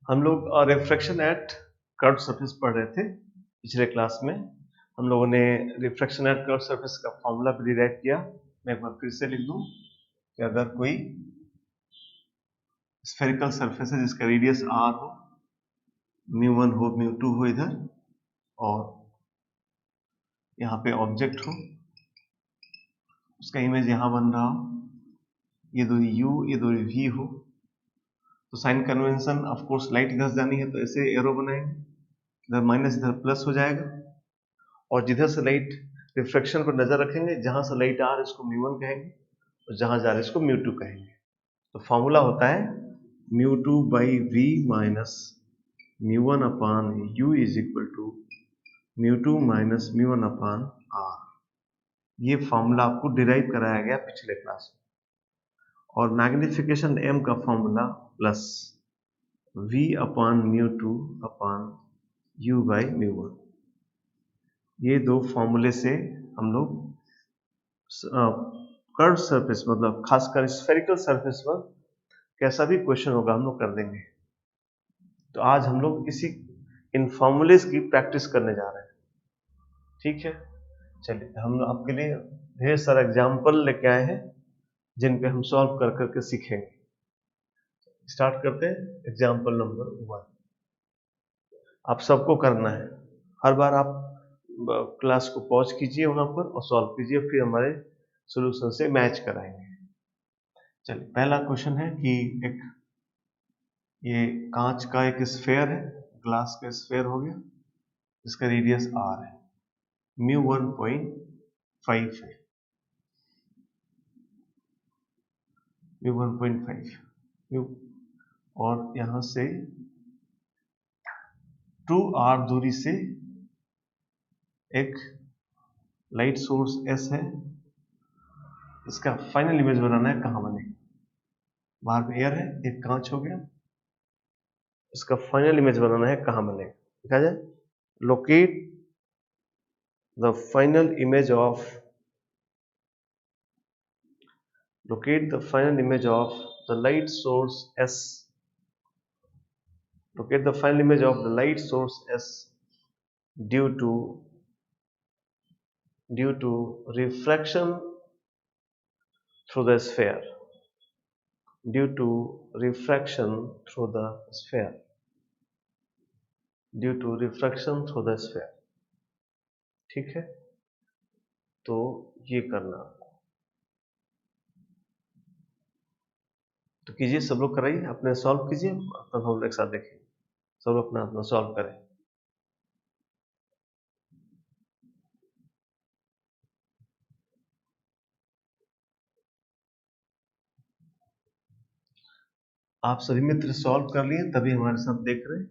हम लोग refraction at curved surface पढ़ रहे थे पिछले क्लास में। हम लोगों ने रिफ्रैक्शन एट कर्व्ड सरफेस का फॉर्मूला भी डिराइव किया। मैं एक बार फिर से लिख दूं कि अगर कोई स्फेरिकल सरफेस है जिसका रेडियस r हो, μ1 हो, μ2 हो इधर, और यहाँ पे ऑब्जेक्ट हो, उसका इमेज यहाँ बन रहा हो, ये दूरी u, ये दूरी v हो, तो sign convention of course light इधर जानी है तो ऐसे एरो बनाएंगे, इधर माइनस इधर प्लस हो जाएगा, और जिधर से लाइट रिफ्लेक्शन पर नजर रखेंगे, जहां से लाइट आ रही है इसको μ1 कहेंगे और जहां जा रही है इसको μ2 कहेंगे। तो फॉर्मूला होता है μ2 by v minus μ1 upon u is equal to μ2 minus μ1 upon r। ये फॉर्मूला आपको डिराइव कराया गया पिछले क्लास में। और मैग्निफिकेशन m का formula plus v upon μ2 upon u by μ1। ये दो फॉर्मूले से हम लोग कर्व सरफेस मतलब खासकर स्फेरिकल सरफेस पर कैसा भी क्वेश्चन होगा हम लोग कर देंगे। तो आज हम लोग इसी इन फॉर्मूलेस की प्रैक्टिस करने जा रहे हैं। ठीक है, चलिए हम आपके लिए ढेर सारा एग्जाम्पल लेके आए हैं जिन पे हम सॉल्व कर करके सीखेंगे। स्टार्ट करते हैं एग्जाम्पल नंबर 1। आप सबको करना है, हर बार आप क्लास को पॉज कीजिए वहां पर और सॉल्व कीजिए, फिर हमारे सॉल्यूशन से मैच कराएंगे। चलिए पहला क्वेश्चन है कि एक ये कांच का एक स्फेयर है, ग्लास का स्फेयर हो गया, इसका रेडियस r है, म्यू 1.5 है, म्यू 1.5 और यहां से 2r दूरी से एक लाइट सोर्स s है, इसका फाइनल इमेज बनाना है। कहां बनेगा? बाहर में एयर है, एक कांच हो गया, इसका फाइनल इमेज बनाना है। कहां बनेगा? देखा जाए, locate the final image of the light source S. Locate the final image of the light source S due to refraction through the sphere. Due to refraction through the sphere. Due to refraction through the sphere. ठीक है, तो ये करना आपको। तो कीजिए, सब लोग कराइए, अपने सॉल्व कीजिए, अपना हम लोग एक साथ देखें, सब लोग अपना अपना सॉल्व करें। आप सभी मित्र सॉल्व कर लिए तभी हमारे साथ देख रहे हैं,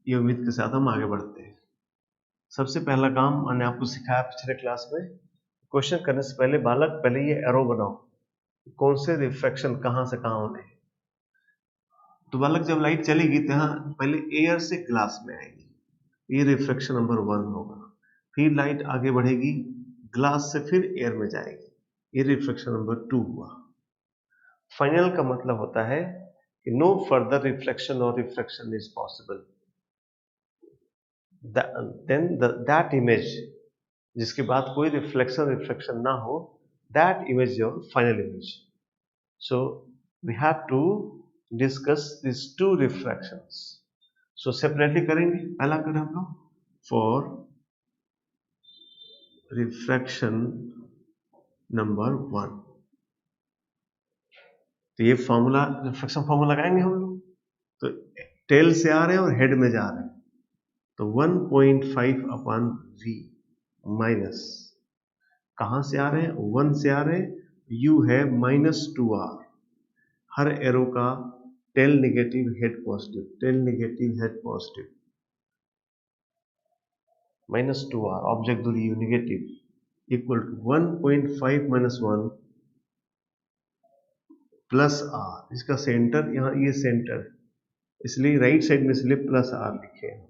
ये उम्मीद के साथ हम आगे बढ़ते हैं। सबसे पहला काम मैंने आपको सिखाया पिछले क्लास में, क्वेश्चन करने से पहले बालक पहले ये एरो बनाओ, कौन से रिफ्रैक्शन कहां से कहां होने हैं। तो बालक जब लाइट चलेगी तो यहाँ पहले एयर से ग्लास में आएगी, ये रिफ्रैक्शन नंबर 1 होगा। फिर लाइट आगे बढ़ेगी, ग्लास से फिर एयर में जाएगी, ये रिफ्रैक्शन नंबर 2 हुआ। फाइनल का मतलब होता है कि no further reflection or refraction is possible. Then that image, जिसके बाद कोई रिफ्लेक्शन ना हो, that image your final image. So we have to discuss this 2 refractions. So separately करेंगे। पहला करें हम लोग फॉर रिफ्रैक्शन नंबर 1। तो ये फॉर्मूला, रिफ्रैक्शन फॉर्मूला लगाएंगे हम लोग। तो टेल से आ रहे हैं और हेड में जा रहे हैं, तो 1.5 अपान v माइनस, कहां से आ रहे हैं? 1 से आ रहे हैं, u है -2r, हर एरो का tail negative head positive, tail negative head positive, -2r object दूरी u negative equal to 1.5 minus 1 plus r। इसका सेंटर यहाँ, ये सेंटर है, इसलिए राइट साइड में इसलिए प्लस r लिखे हैं।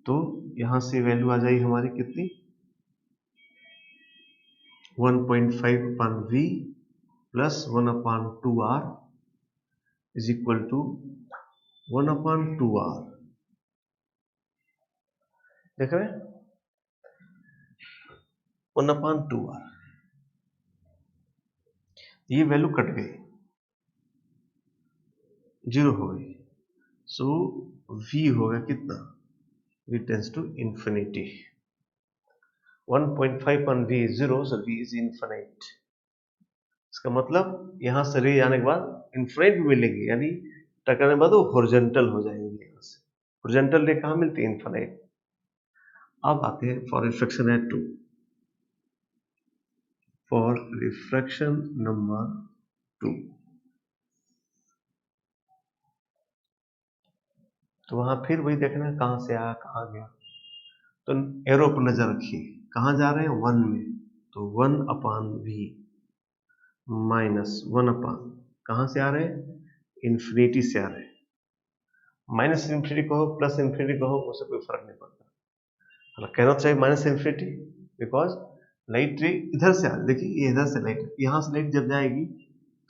तो यहां से वैल्यू आ जाएगी हमारी कितनी? 1.5 upon v plus 1 upon 2r is equal to 1/2r, देख रहे हैं 1/2r, ये वैल्यू कट गई, 0 हो गई, सो v होगा कितना, v tends to infinity, 1.5 on v is 0, so v is infinite। इसका मतलब यहां से रे आने के बाद इन्फिनिट मिलेगी, यानी टकराने के बाद वो हॉरिजॉन्टल हो जाएंगे। यहां से हॉरिजॉन्टल रे कहां मिलती है, इन्फिनिट। अब आते हैं फॉर रिफ्रैक्शन है 2, फॉर रिफ्रैक्शन नंबर 2, तो वहां फिर वही देखना कहां से आया कहां गया, तो एरो पर नजर रखिए, कहां जा रहे हैं 1 में, तो 1/v माइनस 1/, कहां से आ रहे हैं, इन्फिनिटी से आ रहे हैं। माइनस इन्फिनिटी कहो प्लस इन्फिनिटी कहो, उससे कोई फर्क नहीं पड़ता, कहना चाहिए माइनस इन्फिनिटी, बिकॉज लाइट रे इधर से आ, देखिए ये इधर से लाइट, यहां से लाइट जब जाएगी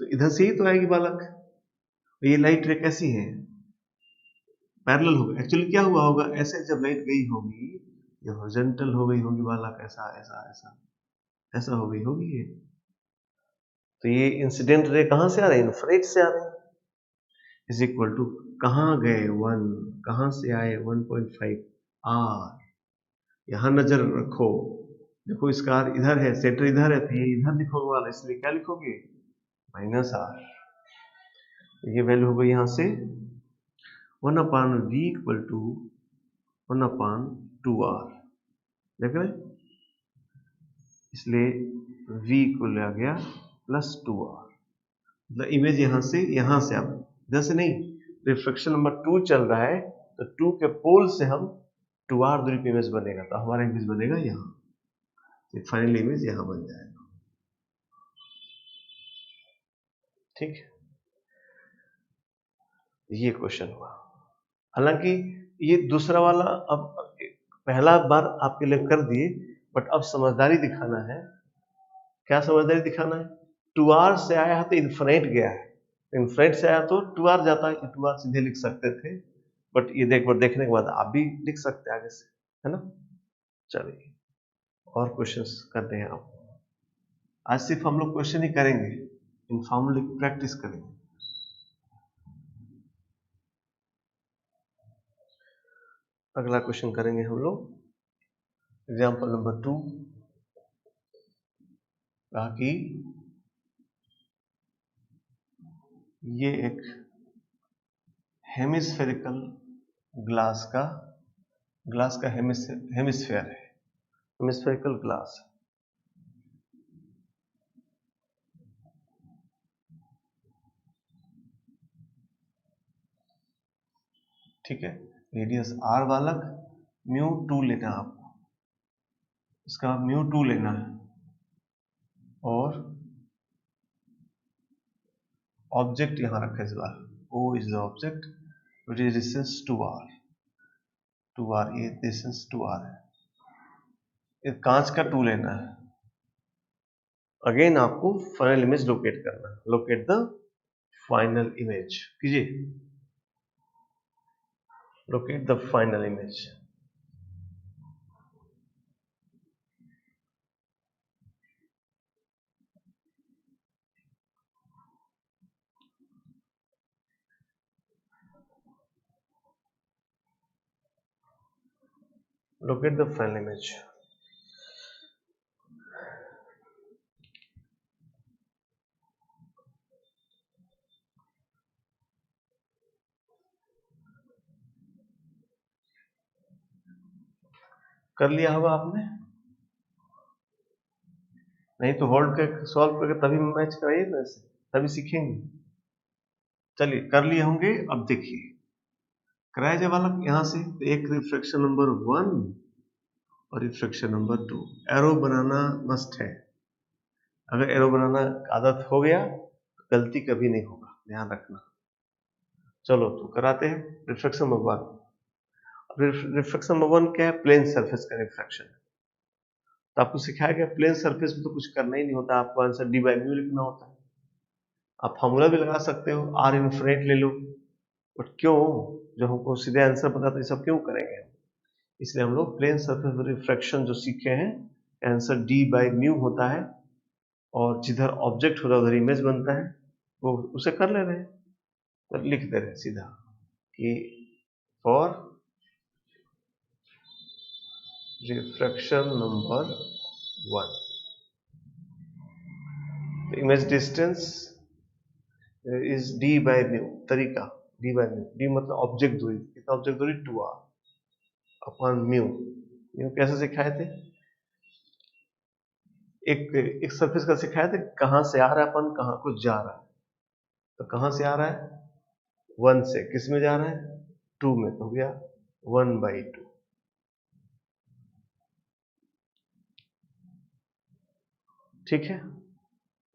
तो इधर से ही तो आएगी बालक, ये लाइट रे कैसी है, पैरेलल होगा। एक्चुअली क्या हुआ होगा, ऐसे जब लाइट गई होगी ये हॉरिजॉन्टल हो गई होगी बालक, ऐसा ऐसा ऐसा ऐसा हो गई होगी ये, तो ये इंसिडेंट रे कहां से आ रहे हैं, इन्फिनिट से आ रहे हैं, इज इक्वल टू कहां गए 1, कहां से आए 1.5 r, यहां नजर रखो, देखो इसका r इधर है, सेंटर इधर है, तो ये इधर लिखोगे वाला, इसलिए क्या लिखोगे माइनस r, ये वैल्यू हो गई यहां से 1/v इक्वल टू 1/2r, देख रहे, इसलिए v इक्वल आ गया +2r, मतलब इमेज यहां से अब इधर से नहीं, रिफ्रैक्शन नंबर 2 चल रहा है, तो 2 के पोल से हम 2r दूरी पे इमेज बनेगा, तो हमारा इमेज बनेगा यहाँ, फाइनल इमेज यहां बन जाएगा। ठीक है, ये क्वेश्चन हुआ। हालांकि ये दूसरा वाला अब पहला बार आपके लिए कर दिए, बट अब समझदारी दिखाना है। क्या समझदारी दिखाना है, 2r से आया है तो इन्फिनिट गया है, इन्फिनिट से आया तो 2r जाता है, 2r सीधे लिख सकते थे, बट ये देखने के बाद आप भी लिख सकते हैं आगे से, है ना। चलिए और क्वेश्चंस करते हैं। आप आज सिर्फ हम लोग क्वेश्चन ही करेंगे, इन फॉर्मूले की प्रैक्टिस करेंगे। अगला क्वेश्चन करेंगे हम लोग एग्जाम्पल नंबर 2, कहा कि ये एक हेमिस्फेरिकल ग्लास का हेमिस्फेयर है, हेमिस्फेरिकल ग्लास, ठीक है, रेडियस r बालक, μ2 लेना आपको, इसका μ2 लेना है, और ऑब्जेक्ट यहां रखा इस बार, O is the object, which is distance 2r, ये डिस्टेंस 2r है, ये कांच का 2 लेना है। अगेन आपको फाइनल इमेज लोकेट करना है, लोकेट द फाइनल इमेज कीजिए, locate the final image. Locate the final image. कर लिया होगा आपने, नहीं तो होल्ड कर सॉल्व करके तभी मैच कराइए ना, ऐसे तभी सीखेंगे। चलिए कर लिए होंगे। अब देखिए कराया जाए वाला यहां से, तो एक रिफ्रैक्शन नंबर 1 और रिफ्रैक्शन नंबर 2, एरो बनाना मस्ट है। अगर एरो बनाना आदत हो गया तो गलती कभी नहीं होगा, ध्यान रखना। चलो तो कराते हैं रिफ्रैक्शन नंबर 1। रिफ्रैक्शन नंबर 1 क्या है, प्लेन सरफेस का रिफ्रैक्शन। तो आपको सिखाया गया प्लेन सरफेस में तो कुछ करना ही नहीं होता, आपको आंसर d/μ लिखना होता है। आप फॉर्मूला भी लगा सकते हो, r इन्फिनिट ले लो, बट क्यों, जो हमको सीधे आंसर पता तो ये सब क्यों करेंगे हम? इसलिए हम लोग प्लेन सरफेस रिफ्रैक्शन जो सीखे हैं, आंसर d/μ होता है, और जिधर ऑब्जेक्ट होता है उधर इमेज बनता है, वो उसे कर ले रहे हैं, तो लिख दे रहे हैं सीधा कि for refraction number 1 image distance is d/μ, तरीका d/μ, d मतलब ऑब्जेक्ट दूरी, कितना ऑब्जेक्ट दूरी 2r अपॉन म्यू। म्यू कैसे सिखाए थे, एक सरफेस का सिखाया था, कहां से आ रहा है अपन, कहां को जा रहा है, तो कहां से आ रहा है 1 से, किस में जा रहा है 2 में, तो हो गया 1/2। ठीक है,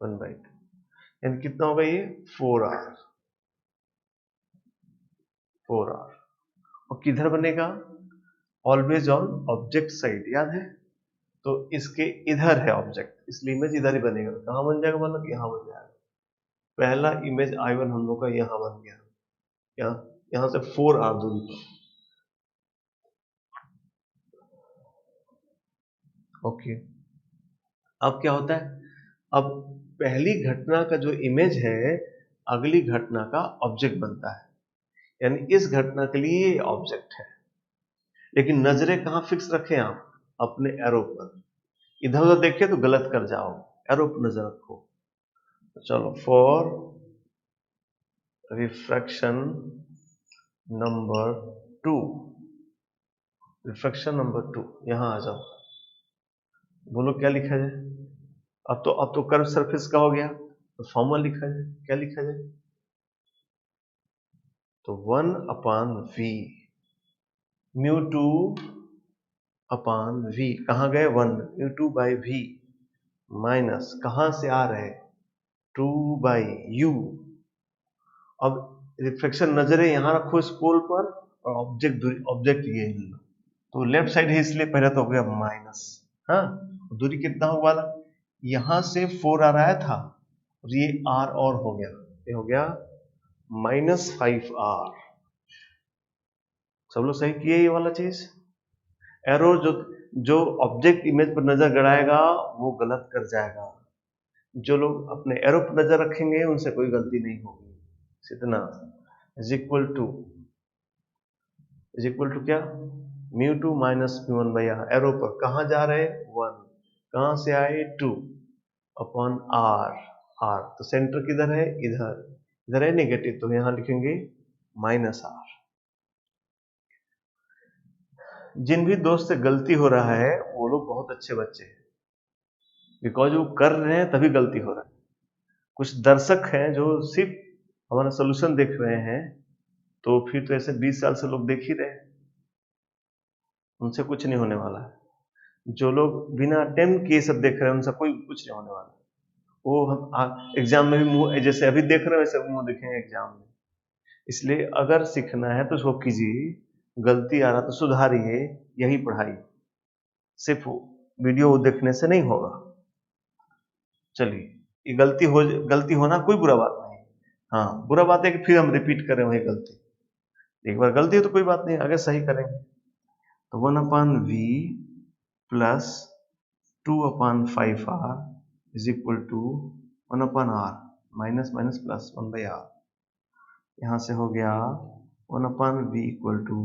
1/2 यानी कितना होगा ये 4r। और किधर बनेगा, ऑलवेज ऑन ऑब्जेक्ट साइड, याद है, तो इसके इधर है ऑब्जेक्ट, इसलिए इमेज इधर ही बनेगा। कहां बन जाएगा, मतलब यहां बन जाएगा। पहला इमेज I1 हम लोग का यहां बन गया, यहां से 4r दूरी पर। ओके, अब क्या होता है, अब पहली घटना का जो इमेज है अगली घटना का ऑब्जेक्ट बनता है, यानी इस घटना के लिए ये ऑब्जेक्ट है, लेकिन नजरें कहां फिक्स रखें आप, अपने एरो पर। इधर उधर देखे तो गलत कर जाओ, एरो पर नजर रखो। तो चलो, for refraction number 2, refraction number 2, यहां आ जाओ, बोलो क्या लिखा जाए। अब तो कर्व सरफेस का हो गया, तो फॉर्मूला लिखा जाए, क्या लिखा जाए, तो 1/v μ2 अपॉन v, कहां गए 1, μ2/v माइनस कहां से आ रहे 2/u। अब रिफ्लेक्शन नजरें यहां रखो इस पोल पर, और ऑब्जेक्ट ये लो, तो लेफ्ट साइड है इसलिए पहले तो हो गया माइनस, हाँ, दूरी कितना हो वाला, यहां से 4r आया था, और ये r और हो गया, ये हो गया -5r। सब लोग सही किए ये वाला चीज। एरो जो ऑब्जेक्ट इमेज पर नजर गड़ाएगा वो गलत कर जाएगा, जो लोग अपने एरो पर नजर रखेंगे उनसे कोई गलती नहीं होगी। इतना इज इक्वल टू क्या, μ2 माइनस μ1/r, एरो पर कहां जा रहे 1, कहां से आए 2 अपॉन r। तो सेंटर किधर है, इधर है नेगेटिव, तो यहां लिखेंगे -r। जिन भी दोस्त से गलती हो रहा है वो लोग बहुत अच्छे बच्चे हैं, बिकॉज वो कर रहे हैं तभी गलती हो रहा है। कुछ दर्शक हैं जो सिर्फ हमारा सोल्यूशन देख रहे हैं, तो फिर तो ऐसे 20 साल से लोग देख ही रहे हैं, उनसे कुछ नहीं होने वाला है। जो लोग बिना अटेम्प्ट किए सब देख रहे हैं उनसे कोई कुछ नहीं होने वाला। वो हम एग्जाम में भी मुंह जैसे अभी देख रहे हैं वैसे मुंह देखेंगे एग्जाम में। इसलिए अगर सीखना है तो उसको कीजिए, गलती आ रहा तो सुधारिए, यही पढ़ाई, सिर्फ वीडियो देखने से नहीं होगा। चलिए, ये गलती होना कोई बुरा बात नहीं, हाँ बुरा बात है कि फिर हम रिपीट करें वही गलती। एक बार गलती है तो कोई बात नहीं, आगे सही करेंगे। तो 1/v plus 2/5r is equal to 1/r, minus minus plus 1/r। यहां से हो गया 1/v equal to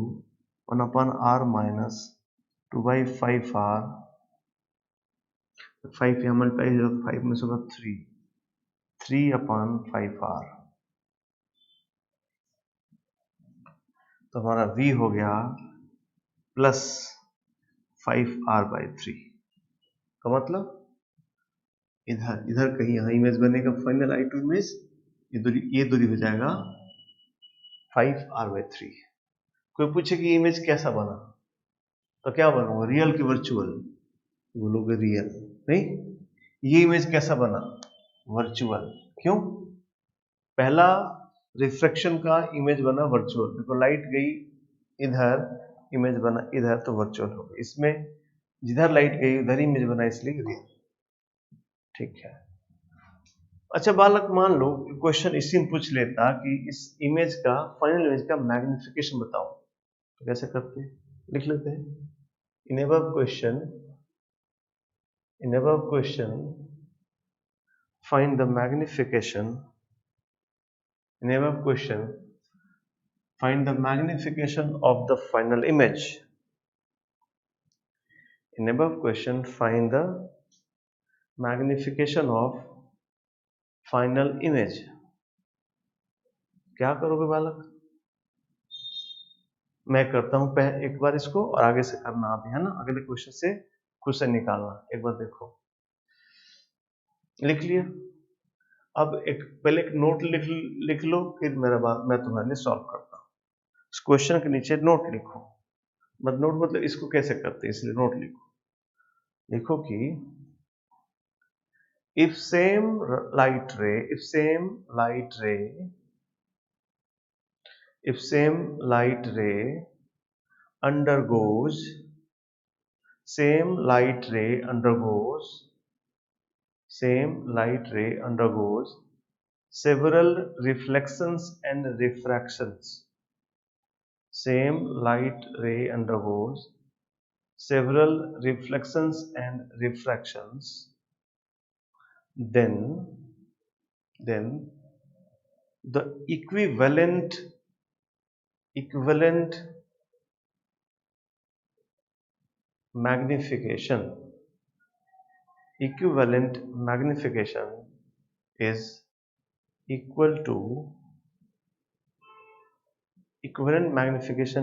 1/r minus 2/5r, 5 यहाँ मल्टीप्लाई हो, 5 में से होगा 3/5r। तो हमारा v हो गया प्लस 5r/3 का मतलब इधर कहीं यहाँ इमेज बनेगा, फाइनल I2 इमेज, ये दूरी हो जाएगा 5r/3। कोई पूछे कि इमेज कैसा बना, तो क्या बनूंगा, रियल की वर्चुअल, बोलोगे रियल नहीं। ये इमेज कैसा बना, वर्चुअल, क्यों, पहला रिफ्रैक्शन का इमेज बना वर्चुअल, देखो लाइट गई इधर, इमेज बना इधर, तो वर्चुअल हो गया। इसमें जिधर लाइट गई उधर ही इमेज बना, इसलिए रियल। ठीक है, अच्छा बालक, मान लो क्वेश्चन इसी में पूछ लेता कि इस इमेज का, फाइनल इमेज का मैग्निफिकेशन बताओ, तो कैसे करते हैं? लिख लेते हैं, in above question find the magnification in above question find the magnification of the final image. In above question find the magnification of final image. क्या करोगे बालक? मैं करता हूं एक बार इसको, और आगे से करना आप, है ना, अगले क्वेश्चन से खुद से निकालना। एक बार देखो, लिख लिया। अब पहले एक नोट लिख लो, फिर मैं तुम्हारे लिए सॉल्व करता हूं। इस क्वेश्चन के नीचे नोट लिखो। नोट मतलब इसको कैसे करते हैं, इसलिए नोट लिखो कि if same light ray undergoes several reflections and refractions, then the equivalent magnification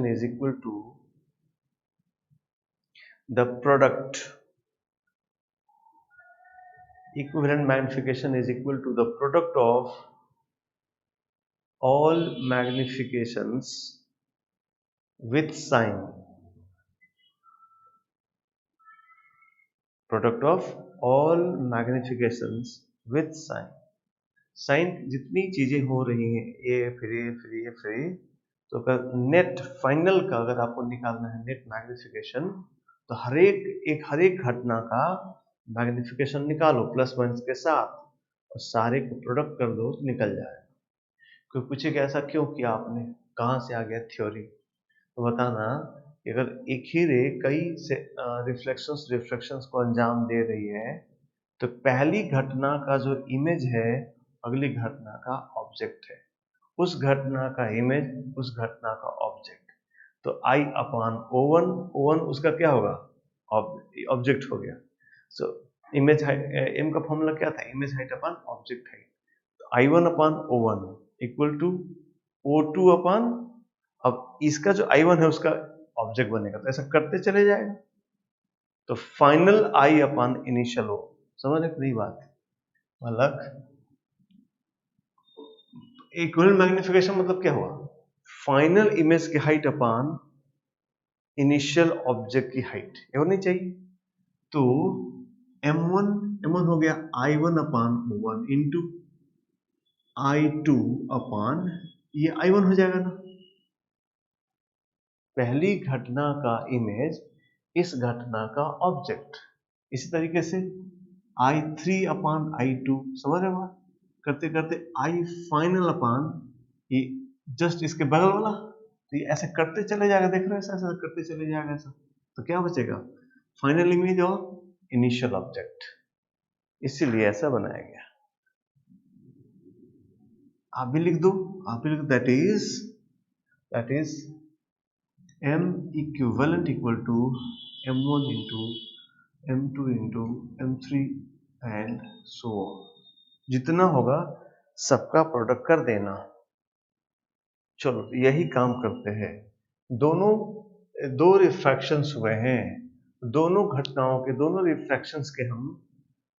is equal to the product of all magnifications with sign. Sign जितनी चीजें हो रही हैं, ए फिर ए फिर ए फिर ए, तो अगर नेट फाइनल का अगर आपको निकालना है नेट मैग्निफिकेशन, तो हर एक घटना का मैग्निफिकेशन निकालो प्लस माइनस के साथ, और सारे को प्रोडक्ट कर दो तो निकल जाएगा। कोई पूछेगा ऐसा क्यों किया आपने, कहाँ से आ गया थ्योरी, तो बताना कि अगर एक ही रे कई से रिफ्लेक्शंस को अंजाम दे रही है, तो पहली घटना का जो इमेज है अगली घटना का ऑब्जेक्ट है, उस घटना का इमेज उस घटना का ऑब्जेक्ट, तो I अपॉन O1 उसका क्या होगा, ऑब्जेक्ट हो गया। सो इमेज एम का फॉर्मूला क्या था, image height upon object height, तो I1 upon O1 equal to O2 upon, अब इसका जो I1 है उसका ऑब्जेक्ट बनेगा, तो ऐसा करते चले जाएगा, तो final I upon initial O। समझ रहे नहीं बात? मतलब इक्विवेलेंट मैग्निफिकेशन मतलब क्या हुआ, फाइनल इमेज की हाइट अपॉन इनिशियल ऑब्जेक्ट की हाइट, ये होनी चाहिए। तो M1 हो गया I1 upon O1 into I2 upon ये I1 हो जाएगा ना, पहली घटना का इमेज इस घटना का ऑब्जेक्ट। इसी तरीके से I3 अपॉन I2, समझ रहे बात, करते करते I फाइनल अपॉन ये जस्ट इसके बगल वाला, तो ये ऐसे करते चले जाएगा, देख रहे हैं ऐसा करते चले जाएगा ऐसा, तो क्या बचेगा, फाइनल इमेज और इनिशियल ऑब्जेक्ट, इसीलिए ऐसा बनाया गया। आप भी लिख दो, that is M equivalent equal to M1 into M2 into M3 and so on, जितना होगा सबका प्रोडक्ट कर देना। चलो यही काम करते हैं। दो रिफ्रैक्शंस हुए हैं, दोनों घटनाओं के दोनों रिफ्रैक्शंस के हम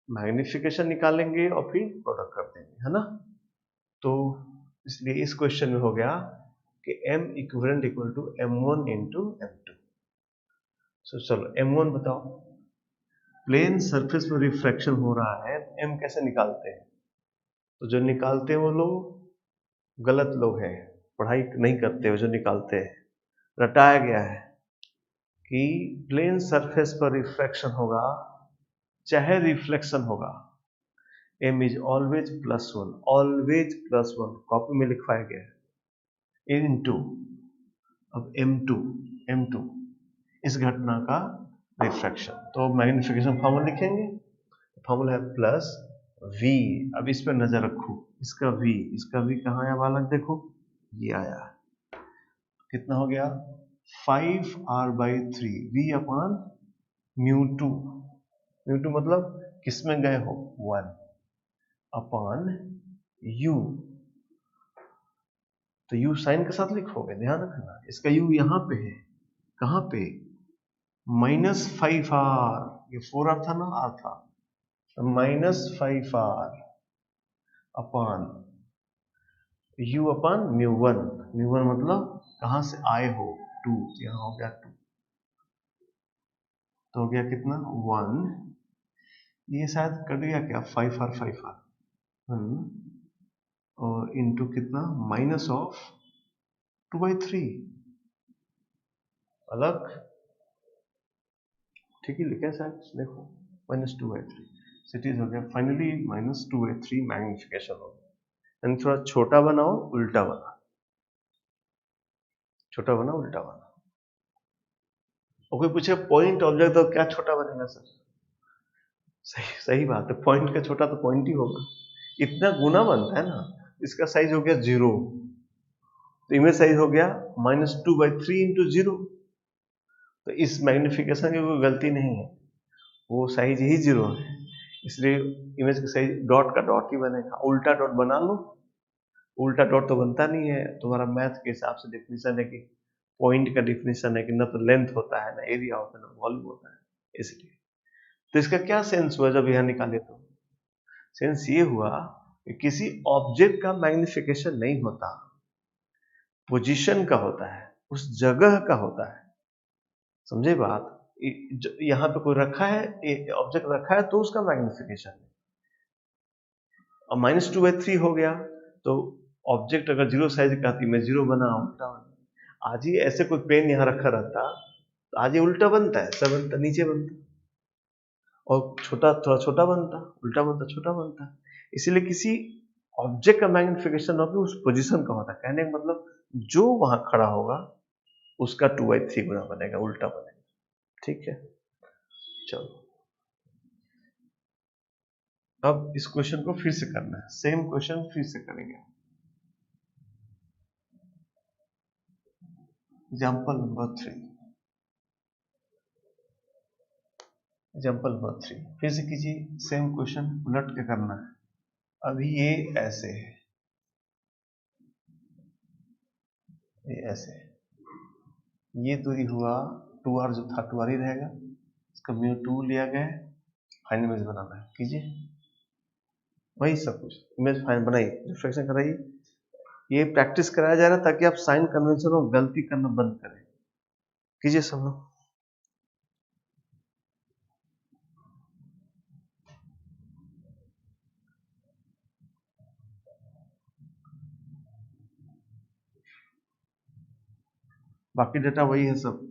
मैग्निफिकेशन निकालेंगे और फिर प्रोडक्ट कर देंगे, है ना। तो इसलिए इस क्वेश्चन में हो गया कि M equivalent equal to M1 into M2। So चलो M1 बताओ, प्लेन सरफेस में रिफ्रैक्शन हो रहा है, M कैसे निकालते हैं, तो जो निकालते हैं वो लोग गलत लोग हैं, पढ़ाई नहीं करते हो जो निकालते हैं, रटाया गया है कि प्लेन सरफेस पर रिफ्रैक्शन होगा चाहे रिफ्लेक्शन होगा, m is always +1, always +1 copy में लिखवाया गया है इनटू, अब m2 इस घटना का रिफ्रैक्शन। तो मैग्निफिकेशन फॉर्मूला लिखेंगे, फॉर्मूला है प्लस v। अब इस पर नजर रखो, इसका v कहाँ आया बालक, देखो ये आया, कितना हो गया 5r/3 v अपॉन μ2, μ2 मतलब किस में गए हो 1 अपॉन u, तो u साइन के साथ लिखोगे, ध्यान रखना इसका u यहाँ पे है, कहाँ पे -5r, ये 4r था ना, r था, -5r अपॉन u अपॉन μ1, μ1 मतलब कहां से आए हो 2, यहां हो गया 2, तो हो गया कितना 1, ये शायद कट गया क्या 5r और इनटू कितना माइनस ऑफ 2/3, अलग ठीक ही लिखा शायद, देखो -2/3, सिटीज हो गया फाइनली -2/3 मैग्निफिकेशन हो गया। यानी थोड़ा छोटा बनाओ उल्टा बना, छोटा बना उल्टा बना। और कोई पूछे पॉइंट ऑब्जेक्ट तो क्या छोटा बनेगा सर, सही बात है, पॉइंट का छोटा तो पॉइंट ही होगा, इतना गुना बनता है ना, इसका साइज हो गया 0, तो इमेज साइज हो गया -2/3 इंटू 0, तो इस मैग्निफिकेशन की कोई गलती नहीं है, वो साइज ही 0 है, इसलिए इमेज का साइज डॉट का डॉट ही बनेगा। उल्टा डॉट बना लो, उल्टा डॉट तो बनता नहीं है, तुम्हारा मैथ के हिसाब से डिफिनेशन है कि पॉइंट का डिफिनेशन है कि ना तो लेंथ होता है, ना एरिया होता है, ना वॉल्यूम होता है, इसलिए। तो इसका क्या सेंस हुआ जब यहां निकाले, तो सेंस ये हुआ कि किसी ऑब्जेक्ट का मैग्निफिकेशन नहीं होता, पोजीशन का होता है, उस जगह का होता है, समझे बात। यहाँ पे कोई रखा है, ऑब्जेक्ट रखा है तो उसका मैग्निफिकेशन है, और -2/3 हो गया, तो ऑब्जेक्ट अगर 0 साइज का थी, मैं 0 बना उल्टा बना। आज ही ऐसे कोई पेन यहाँ रखा रहता तो आज ये उल्टा बनता है, सब बनता नीचे बनता, और छोटा थोड़ा छोटा बनता, उल्टा बनता छोटा बनता। इसीलिए किसी ऑब्जेक्ट का मैग्निफिकेशन होगा उस पोजीशन का होता है, कहने का मतलब जो वहां खड़ा होगा उसका 2/3 गुना बनेगा, उल्टा बनेगा, ठीक है। चलो अब इस क्वेश्चन को फिर से करना है, सेम क्वेश्चन फिर से करेंगे। एग्जाम्पल नंबर 3, एग्जाम्पल नंबर 3 फिर से कीजिए, सेम क्वेश्चन उलट के करना है। अभी ये ऐसे है, ये ऐसे है, ये दूरी हुआ 2r, जो था 2r ही रहेगा, इसका μ2 लिया गया, फाइनल इमेज बनाना है, कीजिए वही सब कुछ, इमेज फाइनल बनाइए, रिफ्लेक्शन कराइए, ये प्रैक्टिस कराया जा रहा है ताकि आप साइन कन्वेंशन में गलती करना बंद करें, कीजिए सब लोग। बाकी डेटा वही है सब।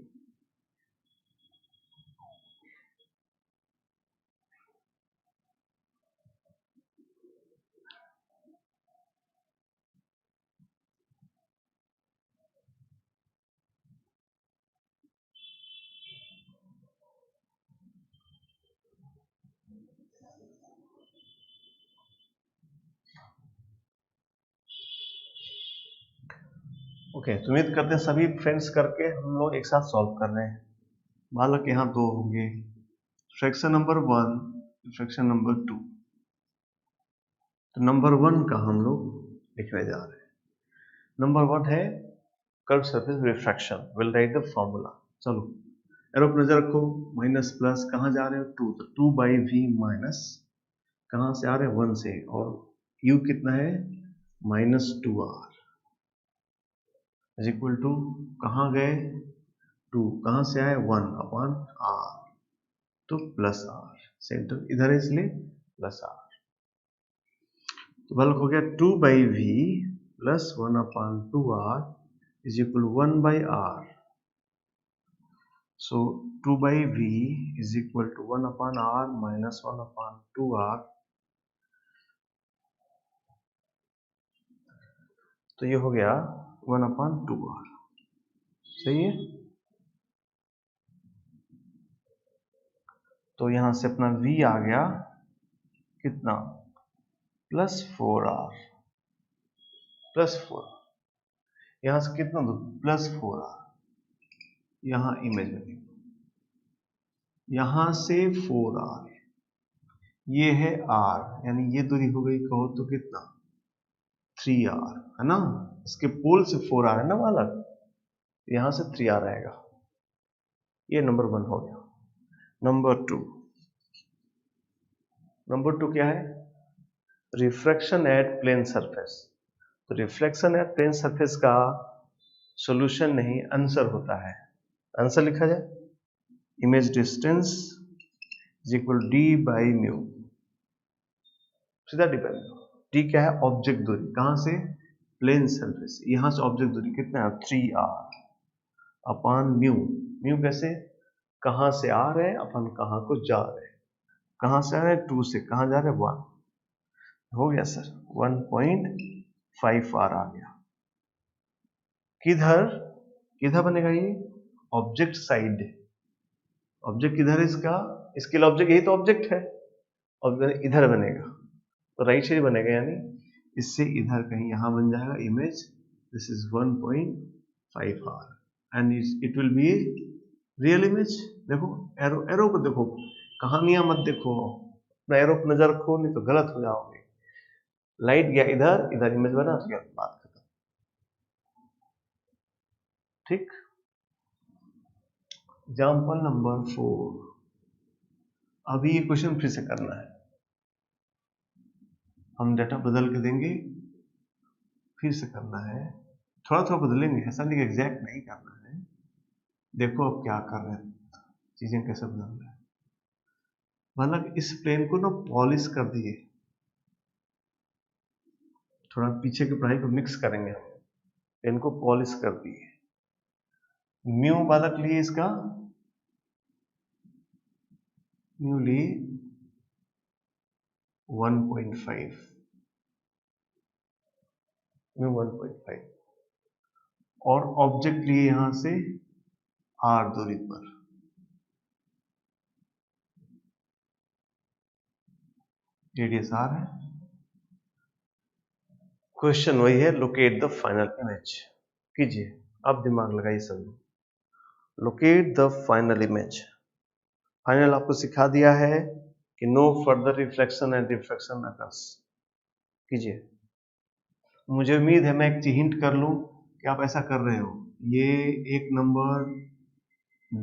ओके, तो उम्मीद करते हैं सभी फ्रेंड्स करके हम लोग एक साथ सॉल्व कर रहे हैं। मान लो कि यहाँ 2 होंगे, फ्रैक्शन नंबर 1, फ्रैक्शन नंबर 2, तो नंबर 1 का हम लोग लिखने जा रहे हैं। नंबर 1 है curve surface refraction, will write the formula. चलो एरो पर नजर रखो, माइनस प्लस कहाँ जा रहे हो 2, तो 2/v माइनस कहाँ से आ रहे हैं 1 से, और u कितना है -2r इज इक्वल टू कहाँ गए 2, कहाँ से आए 1 अपॉन r, तो प्लस r, सेंटर इधर है इसलिए प्लस r, तो बल्क हो गया 2/v plus 1 upon 2r is equal 1/r, so 2/v is equal to 1 upon r minus 1 upon 2r, तो ये हो गया 1/2r, सही है। तो यहां से अपना v आ गया कितना, +4r, +4, यहां से कितना दूर, +4r, यहां इमेज बनेगी, यहां से 4r, ये है r, यानी ये दूरी हो गई कहो तो कितना, 3r, है ना। इसके पोल से 4r है ना बालक, यहां से 3r आएगा। ये नंबर 1 हो गया। नंबर 2 क्या है, रिफ्रैक्शन एट प्लेन सरफेस। तो रिफ्लेक्शन एट प्लेन सरफेस का सॉल्यूशन नहीं, आंसर होता है। आंसर लिखा जाए, image distance is equal D by mu, सीधा डिपेंड। डी क्या है, ऑब्जेक्ट दूरी, कहां से, प्लेन सरफेस, यहां से ऑब्जेक्ट दूरी कितना है, 3r अपान म्यू। म्यू कैसे, कहां से आ रहे हैं अपन कहां को जा रहे हैं, कहां से आ रहे हैं 2 से, कहां जा रहे हैं 1, हो गया सर 1.5r आ गया। किधर किधर बनेगा ये, ऑब्जेक्ट साइड। ऑब्जेक्ट किधर है इसका, इसके लिए ऑब्जेक्ट, यही तो ऑब्जेक्ट है, ऑब्जेक्ट इधर बनेगा, तो राइट साइड बनेगा, यानी इससे इधर कहीं यहां बन जाएगा image, this is 1.5r and it will be real image. देखो एरो, एरो को देखो, कहानियां मत देखो, अपना एरो पर नजर रखो, नहीं तो गलत हो जाओगे। लाइट गया इधर, इधर इमेज बना, उसके बाद बात खत्म, ठीक। एग्जाम्पल नंबर 4, अभी ये क्वेश्चन फिर से करना है, हम डाटा बदल के देंगे, फिर से करना है, थोड़ा थोड़ा बदलेंगे, ऐसा नहीं एग्जैक्ट नहीं करना है। देखो अब क्या कर रहे हैं, चीजें कैसे बदल रहे हैं। मतलब इस प्लेन को ना पॉलिश कर दिए, थोड़ा पीछे की पढ़ाई को मिक्स करेंगे, प्लेन को पॉलिश कर दिए। म्यू बालक लिए इसका, म्यू लिए 1.5, म्यू 1.5, और ऑब्जेक्ट लिए यहां से r दूरी पर, रेडियस r है। क्वेश्चन वही है, लोकेट द फाइनल इमेज। कीजिए, अब दिमाग लगाइए सब लोग, locate the final image. Final आपको सिखा दिया है कि no further reflection and refraction occurs. कीजिए, मुझे उम्मीद है मैं एक चीज हिंट कर लूं कि आप ऐसा कर रहे हो। ये 1 नंबर,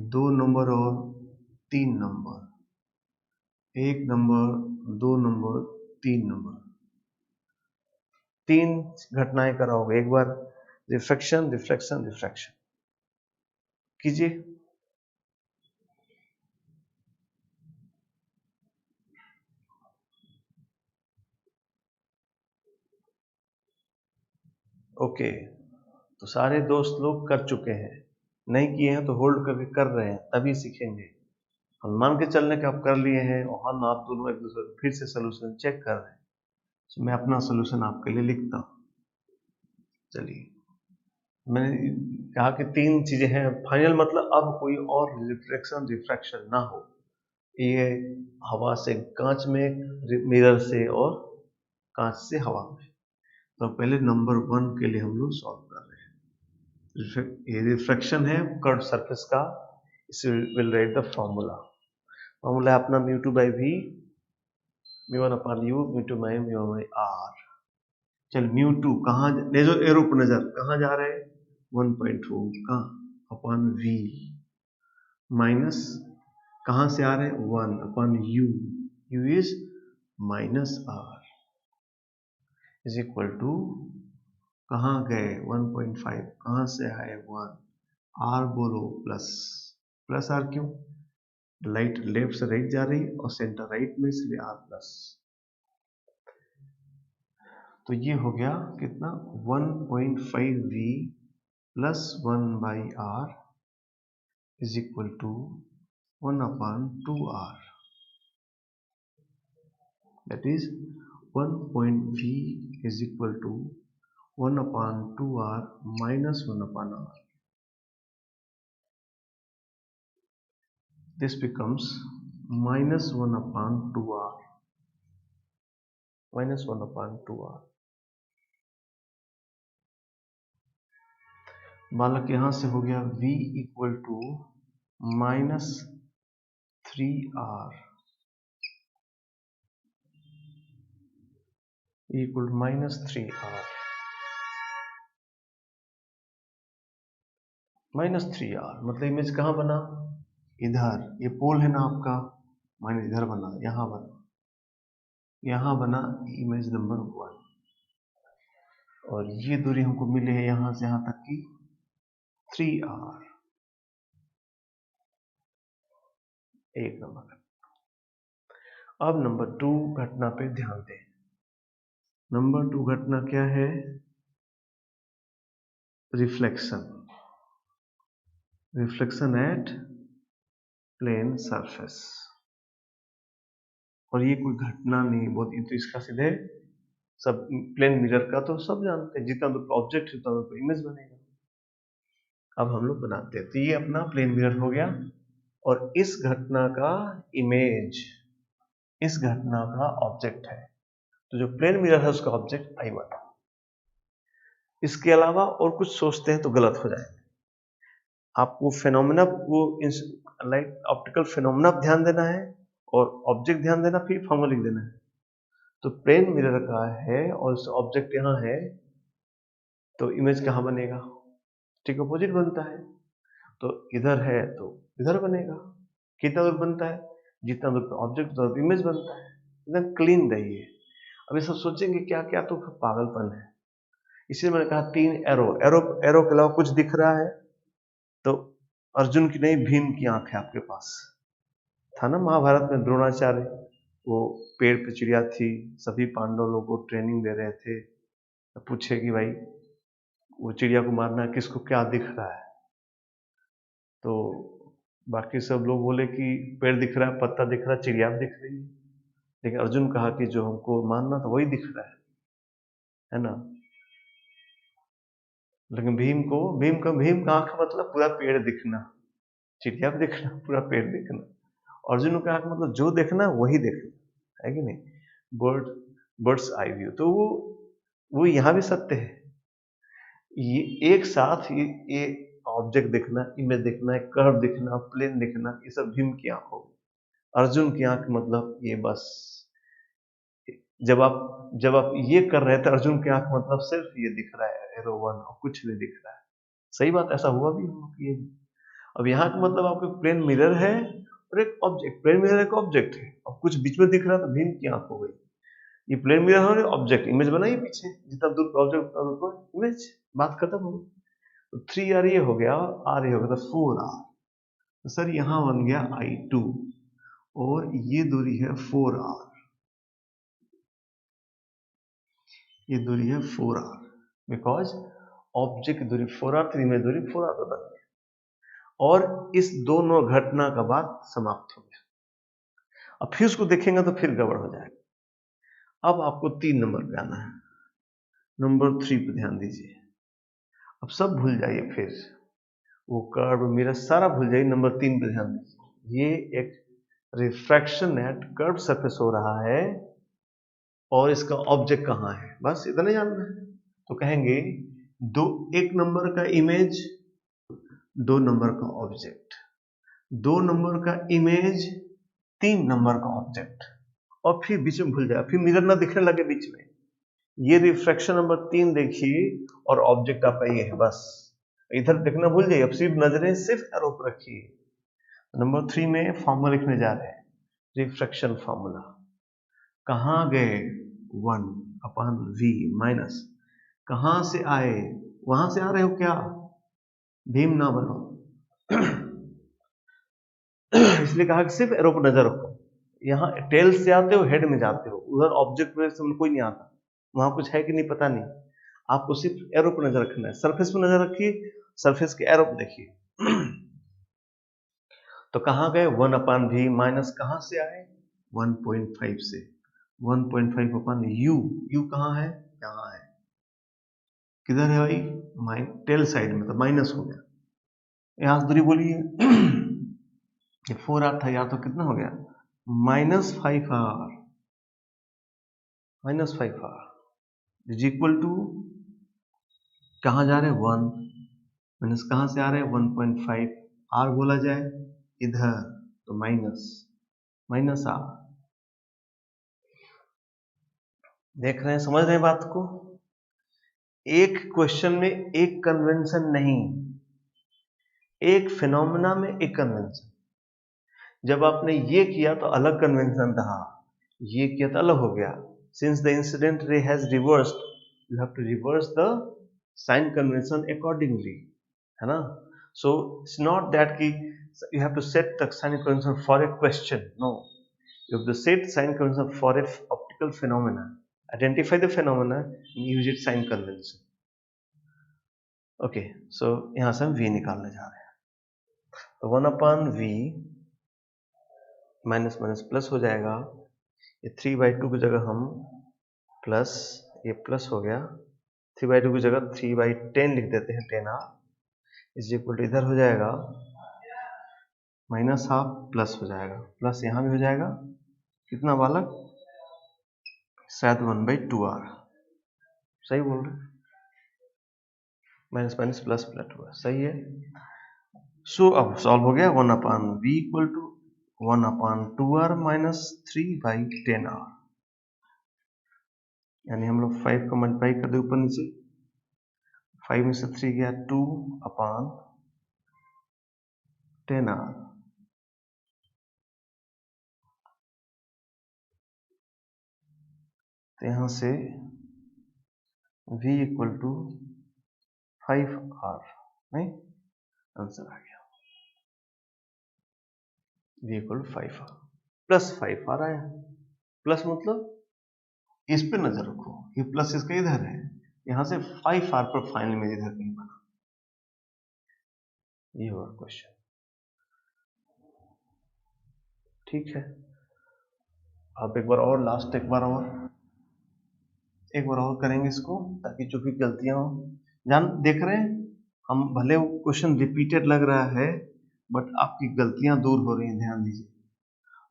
2 नंबर और 3 नंबर, 1 नंबर, 2 नंबर, 3 नंबर, 3 घटनाएं कराओगे। एक बार रिफ्लेक्शन, रिफ्लेक्शन, रिफ्रैक्शन कीजिए। ओके, तो सारे दोस्त लोग कर चुके हैं, नहीं किए हैं तो होल्ड करके कर रहे हैं, तभी सीखेंगे। हम मान के चलने के आप कर लिए हैं, और हम आप दोनों एक दूसरे को फिर से सोल्यूशन चेक कर रहे हैं। तो मैं अपना सोल्यूशन आपके लिए लिखता हूँ। चलिए, मैंने कहा कि 3 चीजें हैं फाइनल, मतलब अब कोई और रिफ्लेक्शन रिफ्रैक्शन ना हो। ये हवा से कांच में, मिरर से, और कांच से हवा में। तो पहले नंबर 1 के लिए हम लोग सॉल्व कर रहे हैं। ये रिफ्रैक्शन है कर्व सरफेस का, इसे will write the formula. Formula है अपना μ2/v, μ1/u, μ2/r। चल μ2 कहाँ, नजर एरो पर नजर, कहाँ जा रहे हैं 1.2, कहाँ, अपॉन v, माइनस कहाँ से आ रहे हैं 1 upon u, u is -r, is equal to, कहाँ गए 1.5, कहाँ से आए 1, r बोलो प्लस, प्लस r क्यों, लाइट लेफ्ट से राइट जा रही और सेंटर राइट में, इसलिए r प्लस। तो ये हो गया कितना, 1.5v plus 1/r is equal to 1/2r, that is 1.v is equal to 1/2r minus 1/r. This becomes minus 1/2r. Minus 1/2r. बालक यहां से हो गया v equal to minus 3r equal to minus 3r. Minus 3r मतलब image कहाँ बना? इधर. ये पोल है ना आपका, माइनस इधर बना, यहां बना, यहां बना इमेज नंबर 1. और ये दूरी हमको मिली है यहां से यहां तक की 3r. एक नंबर. अब नंबर 2 घटना पे ध्यान दें. नंबर 2 घटना क्या है? Reflection. Reflection at plane surface. और ये कोई घटना नहीं बहुत, तो इसका सीधे सब प्लेन मिरर का तो सब जानते हैं, जितना दूर ऑब्जेक्ट उतना दूर इमेज बनेगा. अब हम लोग बनाते हैं. तो ये अपना प्लेन मिरर हो गया और इस घटना का इमेज इस घटना का ऑब्जेक्ट है. तो जो प्लेन मिरर है उसका ऑब्जेक्ट I1. इसके अलावा और कुछ सोचते हैं तो गलत हो जाएगा. आपको फेनोमेना को लाइक ऑप्टिकल फेनोमेना ध्यान देना है और ऑब्जेक्ट ध्यान देना, फिर फॉर्मूला लिख देना है. तो प्लेन मिरर का है और ऑब्जेक्ट यहाँ है, तो इमेज कहाँ बनेगा? ठीक अपोजिट बनता है. तो इधर है तो इधर बनेगा. कितना दूर बनता है? जितना दूर ऑब्जेक्ट उतना दूर इमेज बनता है. एकदम क्लीन रहिए. अब ये सब सोचेंगे क्या क्या, तो पागलपन है. इसलिए मैंने कहा 3 एरो. एरो के अलावा कुछ दिख रहा है तो अर्जुन की नहीं, भीम की आंख है आपके पास. था ना महाभारत में द्रोणाचार्य, वो पेड़ पे चिड़िया थी, सभी पांडव लोगों को ट्रेनिंग दे रहे थे. पूछे कि भाई वो चिड़िया को मारना है, किसको क्या दिख रहा है? तो बाकी सब लोग बोले कि पेड़ दिख रहा है, पत्ता दिख रहा है, चिड़िया भी दिख रही है. लेकिन अर्जुन कहा कि जो हमको मारना था वही दिख रहा है ना. लेकिन भीम का आंख मतलब पूरा पेड़ दिखना, चिड़िया भी दिखना, पूरा पेड़ दिखना. अर्जुन का आंख मतलब जो देखना वही देखना, है कि नहीं? Birds eye view. तो वो यहाँ भी सत्य है. ये एक साथ ये ऑब्जेक्ट देखना, इमेज देखना, कर्व देखना, प्लेन देखना, ये सब भीम की आंख होगी. अर्जुन की आंख मतलब ये बस, जब आप ये कर रहे थे, अर्जुन की आंख मतलब सिर्फ ये दिख रहा है एरो 1 और कुछ नहीं दिख रहा है. सही बात, ऐसा हुआ भी हो कि अब यहाँ का मतलब आपको प्लेन मिरर है और एक ऑब्जेक्ट. प्लेन मिरर एक ऑब्जेक्ट है और कुछ बीच में दिख रहा है तो भीम की आंख हो गई. ये प्लेन मिरर हो ऑब्जेक्ट, इमेज बनाइए पीछे, जितना दूर ऑब्जेक्ट उतना दूर इमेज. बात खत्म हो गई. तो 3R ये हो गया, R ये हो गया, तो 4R. तो सर यहाँ बन गया I2 और ये दूरी है 4R. ये दूरी है 4R बिकॉज ऑब्जेक्ट की दूरी 4R, तो इमेज दूरी 4R पर बन गया. और इस दोनों घटना का बात समाप्त हो गया. अब फिर उसको देखेंगे तो फिर गड़बड़ हो जाएगा. अब आपको 3 नंबर पे आना है. नंबर 3 पे ध्यान दीजिए. अब सब भूल जाइए, फिर वो कर्व मिरर सारा भूल जाइए. नंबर 3 पे ध्यान दीजिए. ये एक रिफ्रैक्शन एट कर्व सरफेस हो रहा है और इसका ऑब्जेक्ट कहाँ है, बस इतना जानना है. तो कहेंगे एक नंबर का इमेज, 2 नंबर का ऑब्जेक्ट, 2 नंबर का इमेज, 3 नंबर का ऑब्जेक्ट. और फिर बीच में भूल जाए, फिर मिरर ना दिखने लगे बीच में. ये रिफ्रैक्शन नंबर 3 देखिए और ऑब्जेक्ट आपका ये है, बस इधर देखना भूल जाइए. अब सिर्फ नजरें सिर्फ एरो पर रखिए. नंबर 3 में फॉर्मूला लिखने जा रहे हैं. रिफ्रैक्शन फॉर्मूला कहाँ गए? 1/v माइनस कहां से आए? वहां से आ रहे हो क्या? भीम ना बनो. इसलिए कहा कि सिर्फ एरो पर नजर रखो. यहाँ टेल से आते हो, हेड में जाते हो, उधर ऑब्जेक्ट में से कोई नहीं आता. वहां कुछ है कि नहीं पता नहीं. आपको सिर्फ एरो पर नजर रखना है. सरफेस पर नजर रखिए, सरफेस के एरो पर देखिए. तो कहां गए? 1/v माइनस कहां से आए? 1.5 से. 1.5 अपन यू. यू कहां है? यहाँ है. किधर है भाई, टेल साइड में, तो माइनस हो गया। यहां से दूरी बोलिए, ये 4r था, यार तो कितना हो गया, -5r, -5r is equal to, कहाँ जा रहे हैं 1, माइनस कहाँ से आ रहे हैं 1.5, r बोला जाए इधर, तो माइनस r। देख रहे हैं, समझ रहे हैं बात को। एक क्वेश्चन में एक कन्वेंशन नहीं, एक फिनोमेना में एक कन्वेंशन। जब आपने ये किया तो अलग कन्वेंशन था, ये किया तो अलग हो गया। Since the incident ray has reversed, you have to reverse the sign convention accordingly, है ना। सो इट्स नॉट दैट कि you have to set the sign convention for a question, no, you have to set sign convention for a optical phenomena, identify the phenomena and use its sign convention. Okay, so यहां से हम v निकालने जा रहे हैं, तो 1/v minus minus plus हो जाएगा, ये 3/2 की जगह हम प्लस, ये प्लस हो गया, 3/2 की जगह 3/10 लिख देते हैं, 10r इज इक्वल टू, इधर हो जाएगा माइनस हाफ प्लस हो जाएगा, प्लस यहां भी हो जाएगा, कितना बालक, शायद 1/2r, सही बोल रहे, माइनस माइनस प्लस प्लस हुआ, सही है। सो अब सॉल्व हो गया, 1/v equal to 1/2r minus 3/10r, यानी हम लोग 5 को मल्टीप्लाई कर दे ऊपर नीचे, 5 में से 3 गया 2/10r, तो यहां से v इक्वल टू 5r, नहीं, आंसर आ गया, v equal to 5r plus 5r आया। प्लस मतलब इस पे नजर रखो, ये प्लस इसका इधर है, यहां से 5r पर फाइनल में इधर कहीं बना, ये हुआ क्वेश्चन। ठीक है, आप एक बार और, लास्ट एक बार और करेंगे इसको, ताकि जो भी गलतियां हो, जान देख रहे हैं हम, भले वो क्वेश्चन रिपीटेड लग रहा है बट आपकी गलतियां दूर हो रही हैं, ध्यान दीजिए।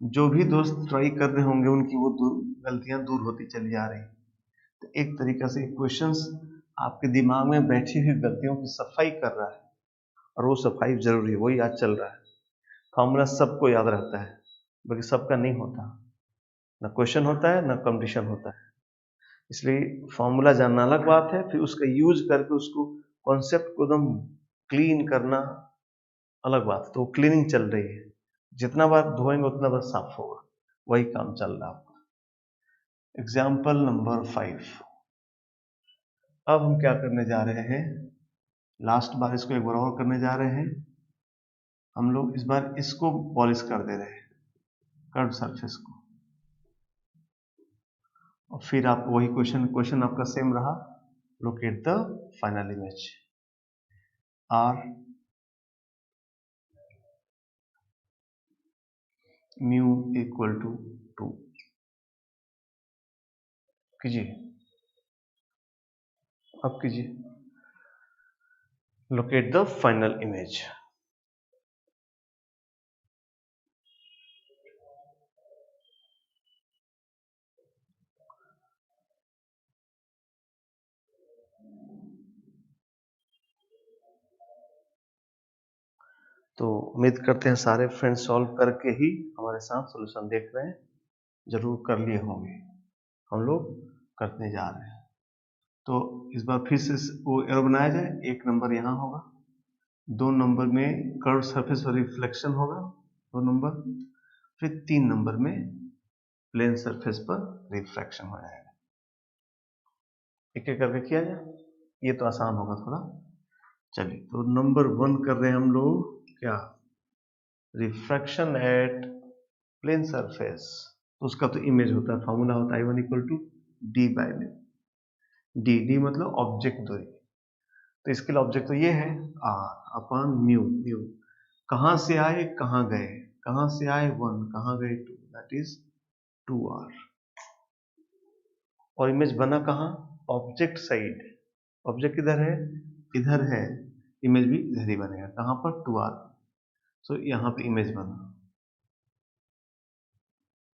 जो भी दोस्त ट्राई कर रहे होंगे उनकी वो गलतियां दूर होती चली जा रही, तो एक तरीका से क्वेश्चंस आपके दिमाग में बैठी हुई गलतियों की सफाई कर रहा है, और वो सफाई जरूरी है, वही आज चल रहा है। फॉर्मूला सबको याद रहता है, बाकी सबका नहीं होता, ना क्वेश्चन होता है ना कंपटीशन होता है, इसलिए फॉर्मूला जानना अलग बात है, फिर उसका यूज करके उसको कॉन्सेप्ट को एकदम क्लीन करना अलग बात है। तो क्लीनिंग चल रही है, जितना बार धोएंगे उतना बार साफ होगा, वही काम चल रहा है। एग्जाम्पल नंबर 5, अब हम क्या करने जा रहे हैं, लास्ट बार इसको एक बार और करने जा रहे हैं हम लोग, इस बार इसको पॉलिश कर दे रहे हैं, कर्व सरफेस को, और फिर आप वही क्वेश्चन आपका सेम रहा, locate the final image, r mu equal to 2 कीजिए, अब कीजिए, लोकेट द फाइनल इमेज। तो उम्मीद करते हैं सारे फ्रेंड्स सॉल्व करके ही हमारे साथ सॉल्यूशन देख रहे हैं, जरूर कर लिए होंगे, हम लोग करने जा रहे हैं। तो इस बार फिर से वो एरो बनाया जाए, 1 नंबर यहाँ होगा, 2 नंबर में कर्व सरफेस और रिफ्लेक्शन होगा, 2 नंबर, फिर 3 नंबर में प्लेन सरफेस पर रिफ्रैक्शन हो जाएगा। एक एक करके किया जाए, ये तो आसान होगा थोड़ा। चलिए, तो नंबर 1 कर रहे हैं हम लोग, क्या, रिफ्रैक्शन एट प्लेन सरफेस, तो उसका तो इमेज होता है, फॉर्मूला होता है I1 equal to d/μ, D मतलब ऑब्जेक्ट दूरी, तो इसके लिए ऑब्जेक्ट तो ये है r/μ, कहां से आए कहां गए, कहां से आए 1, कहां गए 2, दैट इज 2r, और इमेज बना कहां, ऑब्जेक्ट साइड, ऑब्जेक्ट किधर है, इधर है, इमेज भी इधर ही बनेगा, कहां पर, 2R। सो यहां पे इमेज बना,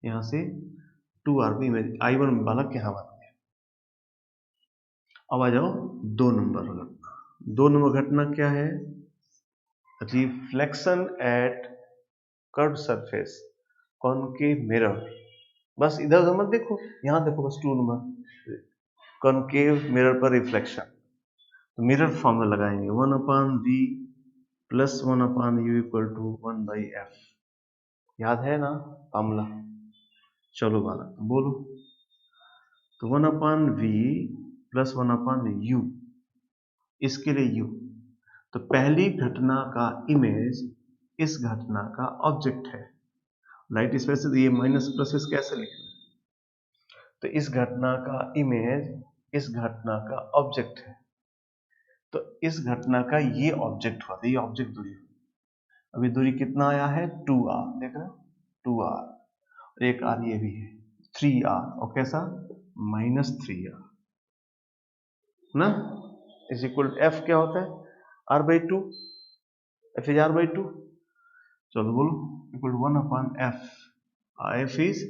यहां से 2R पे इमेज I1 वाला क्या बन गया। अब आ जाओ 2 नंबर घटना। 2 नंबर घटना क्या है, reflection eight curve surface concave mirror. बस इधर उधर मत देखो, यहां देखो बस 2 नंबर, कॉनकेव मिरर पर रिफ्लेक्शन। तो मिरर फॉर्मूला लगाएंगे 1/v plus 1/u equal to 1/f। याद है ना फॉर्मूला, चलो वाला बोलो। तो 1/v प्लस 1/u, इसके लिए u, तो पहली घटना का इमेज इस घटना का ऑब्जेक्ट है। लाइट स्पेस से ये माइनस प्लस कैसे लिखना, तो इस घटना का इमेज इस घटना का ऑब्जेक्ट है, तो इस घटना का ये ऑब्जेक्ट हुआ, ये ऑब्जेक्ट दूरी। अभी दूरी कितना आया है, 2R, देख रहे हो 2R, और एक R ये भी है 3R, और कैसा -3R ना, इज इक्वल टू F क्या होता है, R/2, F इज R/2। चलो बोलो equal to 1/F, F is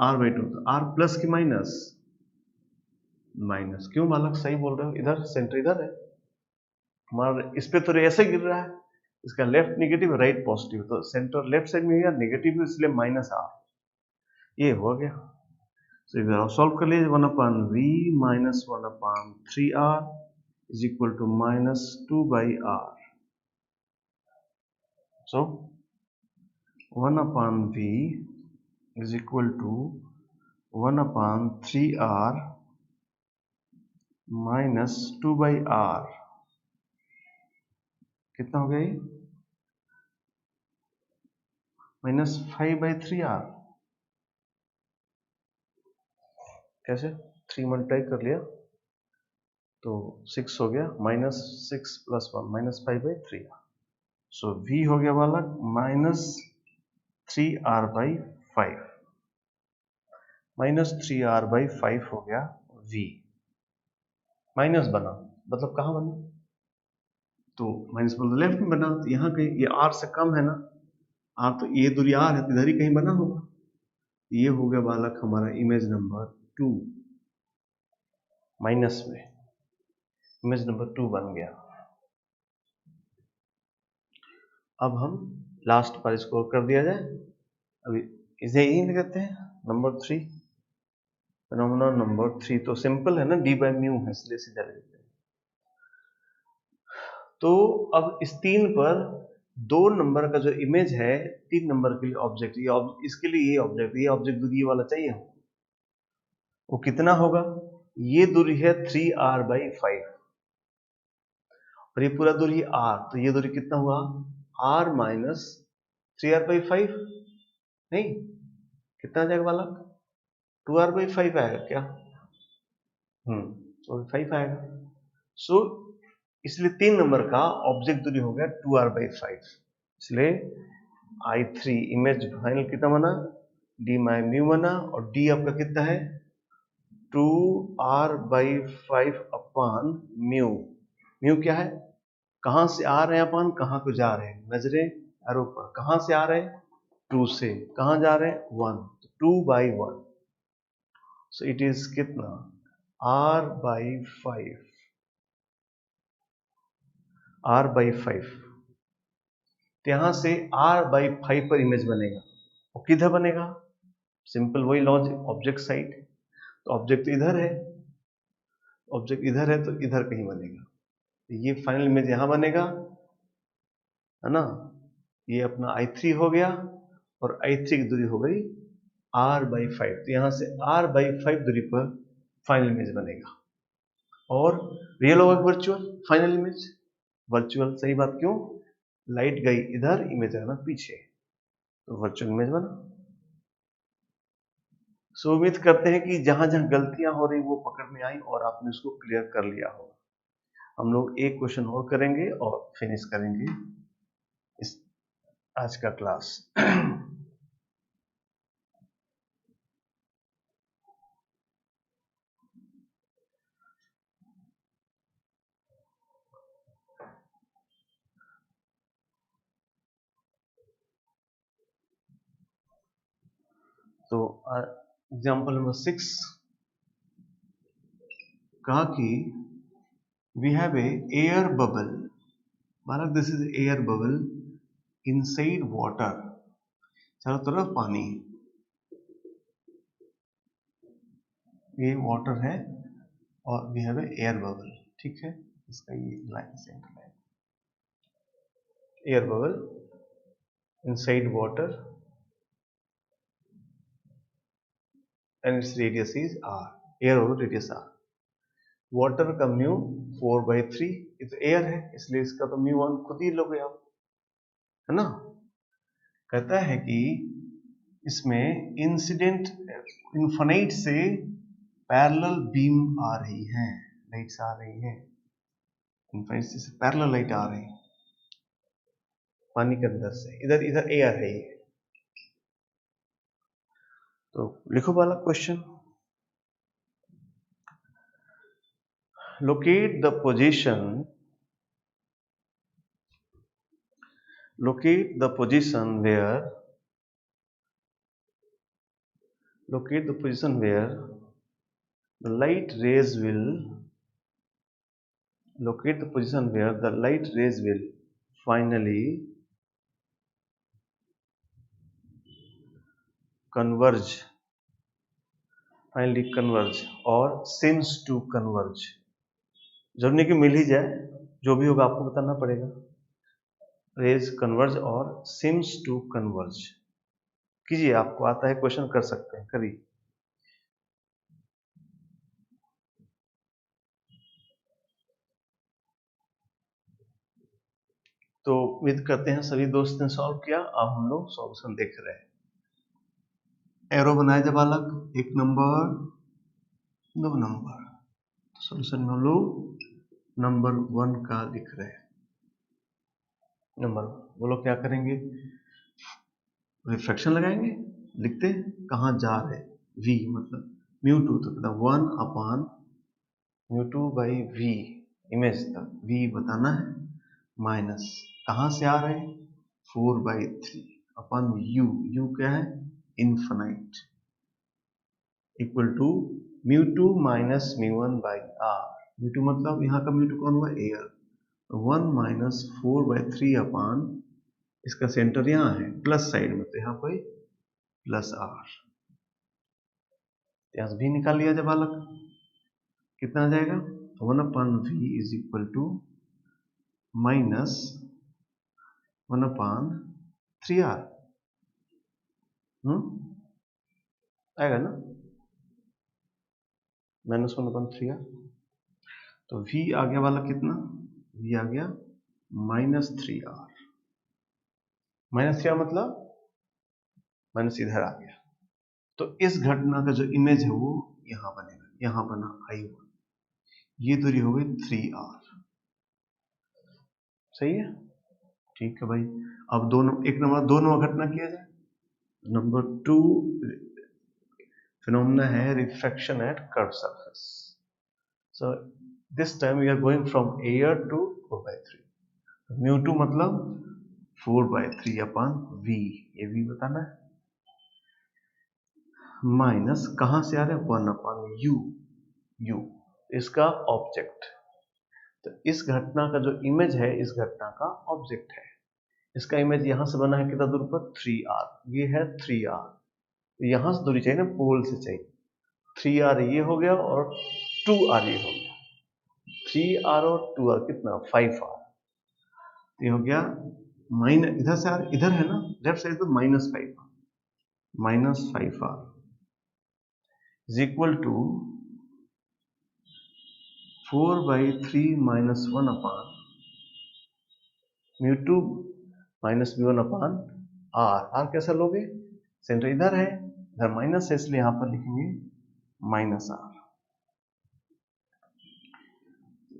R/2, तो R प्लस की माइनस, माइनस क्यों बालक, सही बोल रहे हो, इधर सेंटर इधर है हमारा, इस पे तो ऐसे गिर रहा है, इसका लेफ्ट नेगेटिव राइट पॉजिटिव, तो सेंटर लेफ्ट साइड में नेगेटिव, इसलिए -R, ये हो गया। तो इधर सॉल्व कर लीजिए, 1/v minus 1/3R is equal to -2/R। So 1/v is equal to 1/3R minus 2/R, कितना हो गया ये, -5/3R। कैसे, 3 मल्टीप्लाई कर लिया तो 6 हो गया, -6 + 1 -5/3R। सो v हो गया वाला -3R/5, -3R/5 हो गया v। माइनस बना मतलब कहाँ बना, तो माइनस मतलब लेफ्ट में बना, तो यहाँ कहीं ये R से कम है ना, R तो ये दूरी R है, तो इधर ही कहीं बना होगा। ये हो गया बालक हमारा इमेज नंबर 2, माइनस में इमेज नंबर 2 बन गया। अब हम लास्ट पर स्कोर कर दिया जाए, अभी इसे यही लिखते हैं नंबर 3, फिनोमेना नंबर 3, तो सिंपल है ना, d/μ है इसलिए सीधा लिखते हैं। तो अब इस 3 पर 2 नंबर का जो इमेज है, 3 नंबर के लिए ऑब्जेक्ट, ये इसके लिए ये ऑब्जेक्ट दूरी ये वाला चाहिए, वो कितना होगा, ये दूरी है 3R/5 और ये पूरा दूरी R, तो ये दूरी कितना हुआ, R माइनस 3R/5, नहीं कितना आ जाएगा बालक, 2R/5 आएगा क्या, 5 आएगा। सो इसलिए 3 नंबर का ऑब्जेक्ट दूरी हो गया 2R/5, इसलिए I3 इमेज फाइनल कितना बना, d/μ बना, और d आपका कितना है 2R/5 अपॉन म्यू। म्यू क्या है, कहां से आ रहे हैं अपन, कहां को जा रहे हैं, नजरें एरो पर, कहां से आ रहे हैं 2 से, कहां जा रहे हैं 1, 2/1, सो इट इज कितना R/5, R/5, तो यहां से R/5 पर इमेज बनेगा, और किधर बनेगा, सिंपल वही लॉजिक, ऑब्जेक्ट साइड, तो ऑब्जेक्ट इधर है, ऑब्जेक्ट इधर है, तो इधर कहीं बनेगा, ये फाइनल इमेज यहां बनेगा, है ना, ये अपना I3 हो गया, और I3 की दूरी हो गई R/5, तो यहां से R/5 दूरी पर फाइनल इमेज बनेगा, और रियल होगा वर्चुअल फाइनल इमेज, वर्चुअल सही बात, क्यों, लाइट गई इधर, इमेज आना पीछे, तो वर्चुअल इमेज बना। सो उम्मीद करते हैं कि जहां जहां गलतियां हो रही वो पकड़ में आई और आपने उसको क्लियर कर लिया होगा। हम लोग एक क्वेश्चन और करेंगे और फिनिश करेंगे इस आज का क्लास। तो एग्जाम्पल नंबर 6 कहा कि we have a air bubble, माना this is air bubble inside water, चारों तरफ पानी, ये वाटर है और we have a air bubble, ठीक है, इसका ये line centre line, air bubble inside water and its radius is r, air bubble radius r, water का म्यू 4/3, ये तो एयर है इसलिए इसका तो म्यू 1 खुद ही लोगे आप, है ना। कहता है कि इसमें इंसिडेंट इन्फिनिट से पैरेलल बीम आ रही है, लाइट्स आ रही है, इन्फिनिट से पैरेलल लाइट आ रही है पानी के अंदर से, इधर इधर एयर है ये। तो लिखो वाला question, locate the position where the light rays will finally converge or seems to converge, जरूरी नहीं कि मिल ही जाए, जो भी होगा आपको बताना पड़ेगा। रेज कन्वर्ज और seems to converge कीजिए, आपको आता है क्वेश्चन कर सकते हैं, करिए। तो उम्मीद करते हैं सभी दोस्त ने सॉल्व किया, अब हम लोग सॉल्यूशन देख रहे हैं। एरो बनाए जब अलग, 1 नंबर 2 नंबर, तो सॉल्यूशन में हम लोग नंबर 1 का लिख रहे हैं। नंबर बोलो क्या करेंगे, रिफ्रैक्शन लगाएंगे, लिखते हैं कहाँ जा रहे, v मतलब μ2, तो कहता 1/μ2/v इमेज तक v बताना है, माइनस कहाँ से आ रहे, 4/3 अपन u क्या है, infinite, equal to μ2 minus μ1/r, μ2 मतलब यहाँ का μ2 कौन हुआ, एयर, 1 - 4/3 अपान, इसका सेंटर यहाँ है प्लस साइड में, तो यहाँ पे प्लस r, यहाँ भी निकाल लिया जब अलग, कितना आ जाएगा, 1/v is equal to minus 1/3r, आएगा ना, -1/3r, तो v आ गया वाला कितना, v आ गया -3r, -3r मतलब माइनस इधर आ गया, तो इस घटना का जो इमेज है वो यहां बनेगा, यहां बना I1, ये दूरी हो गई 3r, सही है, ठीक है भाई। अब दोनों, एक नंबर 2 नंबर घटना किया जाए, नंबर 2 फिनोमेना है refraction at curve surface, so this time we are going from air to 4/3, μ2 मतलब 4/3 अपान v, ये v बताना है, माइनस कहां से आ रहे हैं, 1/u, इसका ऑब्जेक्ट, तो इस घटना का जो इमेज है इस घटना का ऑब्जेक्ट है, इसका इमेज यहां से बना है कितना दूर पर, 3r, ये है 3r, यहां से दूरी चाहिए ना, पोल से चाहिए, 3r ये हो गया और 2r ये हो गया, 3r और 2r कितना, 5r, ये हो गया माइनस, इधर से r इधर है ना, लेफ्ट साइड तो -5r इज इक्वल टू 4/3 - 1 अपान μ2 माइनस μ1 अपान r कैसा लोगे, सेंटर इधर है, इधर माइनस है, इसलिए यहां पर लिखेंगे -r,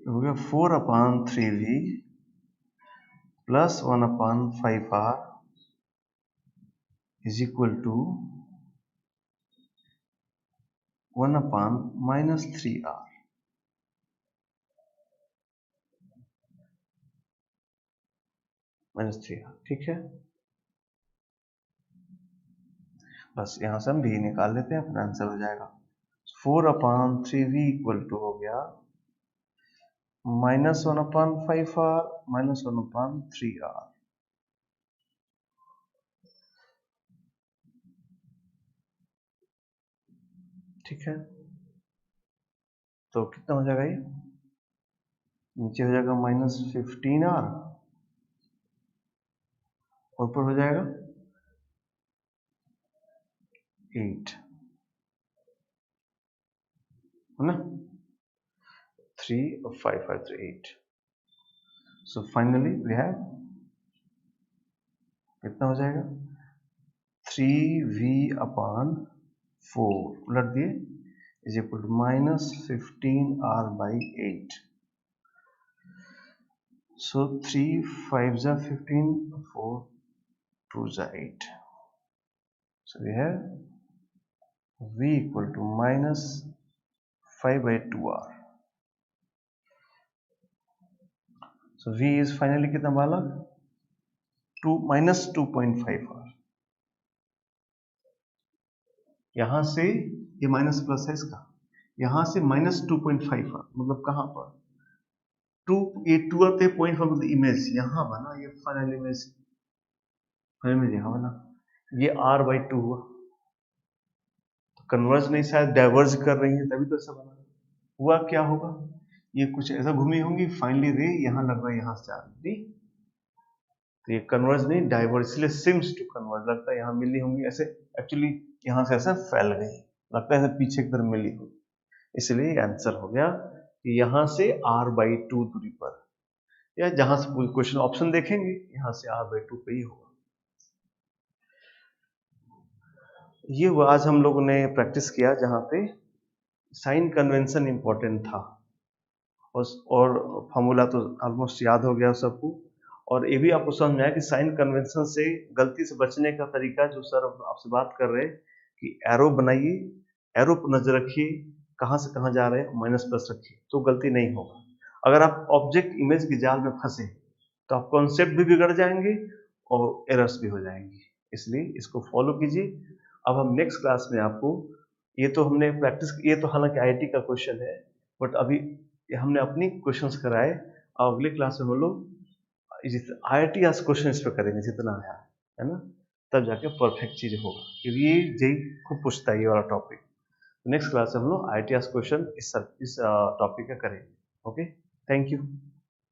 हो गया 4/3v plus 1/5r is equal to 1/-3r, -3r, ठीक है। बस यहाँ से हम v निकाल लेते हैं, फिर आंसर हो जाएगा 4/3v इक्वल टू हो गया -1/5r -1/3r। ठीक है, तो कितना हो जाएगा ये, नीचे हो जाएगा -15r, ऊपर हो जाएगा 8, है ना, 3 और 5 5 3 8। सो फाइनली वी हैव, कितना हो जाएगा 3v/4 उलट दिए इज इक्वल टू -15r/8। सो 3 5 जा 15, 4 2 जा 8। So we have v equal to -5/2r। So v is finally कितना वाला, -2.5r। यहां से ये माइनस प्लस है इसका, यहां से -2.5r मतलब कहां पर 2, ये 2 आते पॉइंट पर, मतलब इमेज यहां बना, ये फाइनल इमेज यहां बना, ये r/2 हुआ, तो कन्वर्ज नहीं, शायद डाइवर्ज कर रही है तभी तो ऐसा बना। हुआ क्या होगा, ये कुछ ऐसा घूमी होंगी, फाइनली रे यहाँ लग रहा है, यहाँ से जा रही, तो ये कन्वर्ज नहीं डाइवर्ज, इसलिए सिम्स टू कन्वर्ज, लगता है यहाँ मिली होंगी ऐसे, एक्चुअली यहाँ से ऐसा फैल गई, लगता है ऐसे पीछे की तरफ मिली होगी, इसलिए आंसर हो गया कि यहाँ से r/2 दूरी पर, या जहां से क्वेश्चन ऑप्शन देखेंगे यहाँ से r/2 पे ही होगा। ये वो आज हम लोगों ने प्रैक्टिस किया जहाँ पे साइन कन्वेंशन इंपॉर्टेंट था, और फॉर्मूला तो ऑलमोस्ट याद हो गया सबको, और ये भी आपको समझ में आया कि साइन कन्वेंशन से गलती से बचने का तरीका, जो सर आपसे बात कर रहे हैं कि एरो बनाइए, एरो पर नजर रखिए, कहाँ से कहाँ जा रहे हैं, माइनस प्लस रखिए, तो गलती नहीं होगा। अगर आप ऑब्जेक्ट इमेज की जाल में फंसे तो आप कॉन्सेप्ट भी बिगड़ जाएंगे और एरर्स भी हो जाएंगी, इसलिए इसको फॉलो कीजिए। अब हम नेक्स्ट क्लास में आपको, ये तो हमने प्रैक्टिस, ये तो हालांकि आईआईटी का क्वेश्चन है, बट अभी हमने अपनी क्वेश्चंस कराए, और अगले क्लास में हम लोग आईआईटी आज क्वेश्चन इस पर करेंगे जितना आया है ना, तब जाके परफेक्ट चीज होगा, क्योंकि ये जेई खूब पूछता है ये वाला टॉपिक। नेक्स्ट क्लास में हम लोग आईआईटी आज क्वेश्चन इस टॉपिक का करेंगे। Okay, thank you.